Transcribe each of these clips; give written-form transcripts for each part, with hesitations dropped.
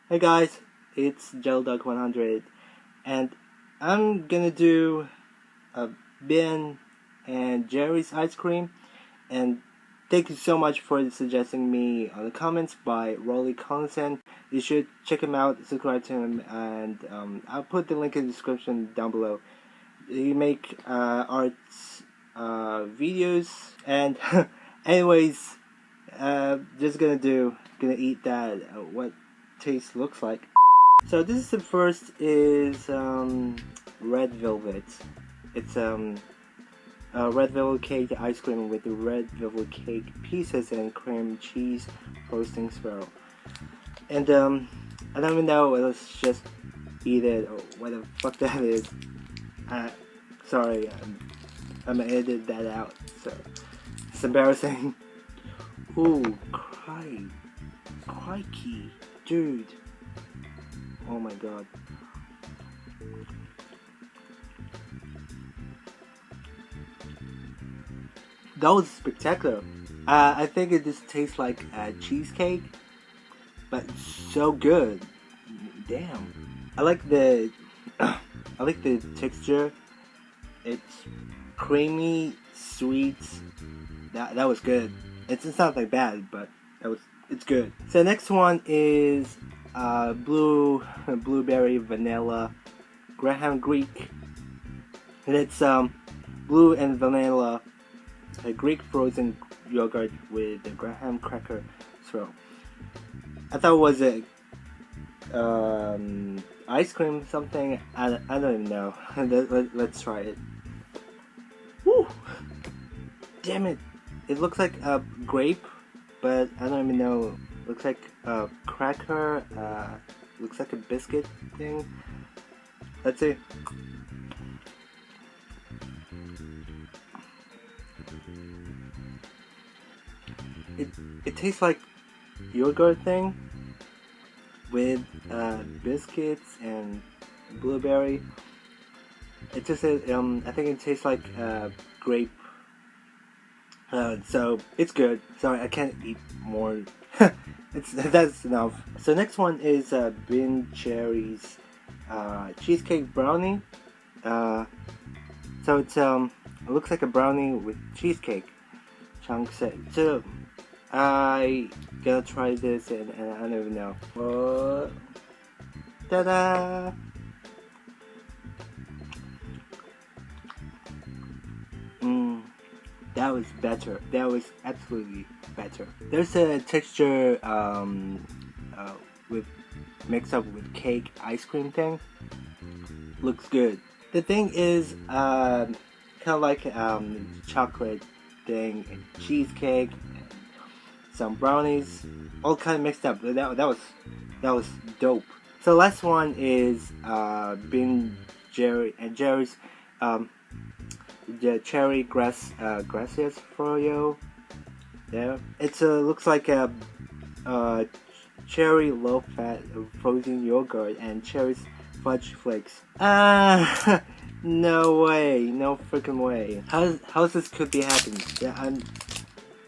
Hey guys, it's JellDog100 and I'm gonna do a Ben and Jerry's ice cream, and thank you so much for suggesting me on the comments by Rolly Consent. You should check him out, subscribe to him, and I'll put the link in the description down below. He make arts videos, and anyways, just gonna eat that. What taste looks like. So this is the first is red velvet. It's red velvet cake ice cream with the red velvet cake pieces and cream cheese frosting swirl. And I don't even know. Let's just eat it. Or what the fuck that is. Sorry, I'm gonna edit that out. So it's embarrassing. Ooh, crikey, dude. Oh my god. That was spectacular. I think it just tastes like cheesecake, but so good. Damn. I like the I like the texture. It's creamy, sweet. That was good. It's not like bad, but it's good. So next one is blueberry vanilla Graham Greek, and it's blue and vanilla Greek frozen yogurt with the Graham cracker swirl. I thought it was a ice cream something. I don't even know. Let's try it. Woo! Damn it! It looks like a grape, but I don't even know. Looks like a cracker. Looks like a biscuit thing. Let's see. It tastes like yogurt thing with biscuits and blueberry. It just I think it tastes like grape. So it's good. Sorry, I can't eat more. That's enough. So next one is Ben Cherry's cheesecake brownie. So it's it looks like a brownie with cheesecake chunks. So I gotta try this, and I don't even know. Ta-da! That was better. That was absolutely better. There's a texture with mixed up with cake ice cream thing. Looks good. The thing is kind of like chocolate thing and cheesecake and some brownies, all kind of mixed up. That was dope. So last one is Ben Jerry's the cherry gracias Froyo. Yeah, it looks like a cherry low fat frozen yogurt and cherries fudge flakes. No way, no freaking way. How's this could be happening? Yeah,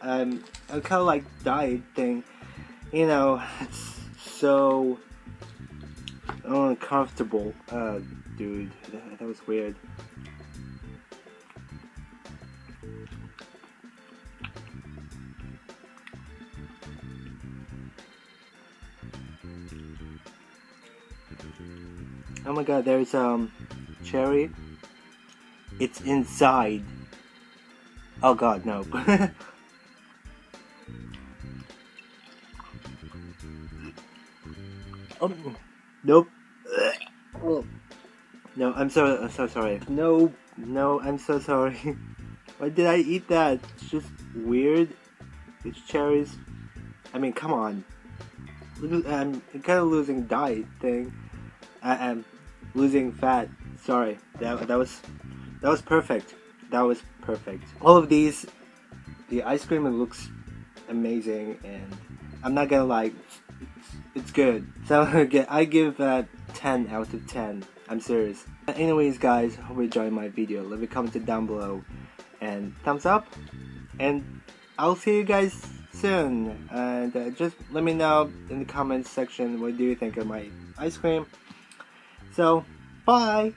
I'm kind of like diet thing. You know, it's so uncomfortable. Dude, that was weird. Oh my god, there's cherry. It's inside. Oh god, no. Oh, nope. No, I'm so sorry. No, I'm so sorry. Why did I eat that? It's just weird. It's cherries. I mean, come on. I'm kind of losing diet thing. I'm losing fat. Sorry. That was perfect. That was perfect. All of these, the ice cream, it looks amazing, and I'm not gonna lie, it's good. So I give 10 out of 10. I'm serious. Anyways, guys, hope you enjoyed my video. Leave a comment down below and thumbs up, and I'll see you guys soon. And just let me know in the comments section what do you think of my ice cream. So, bye!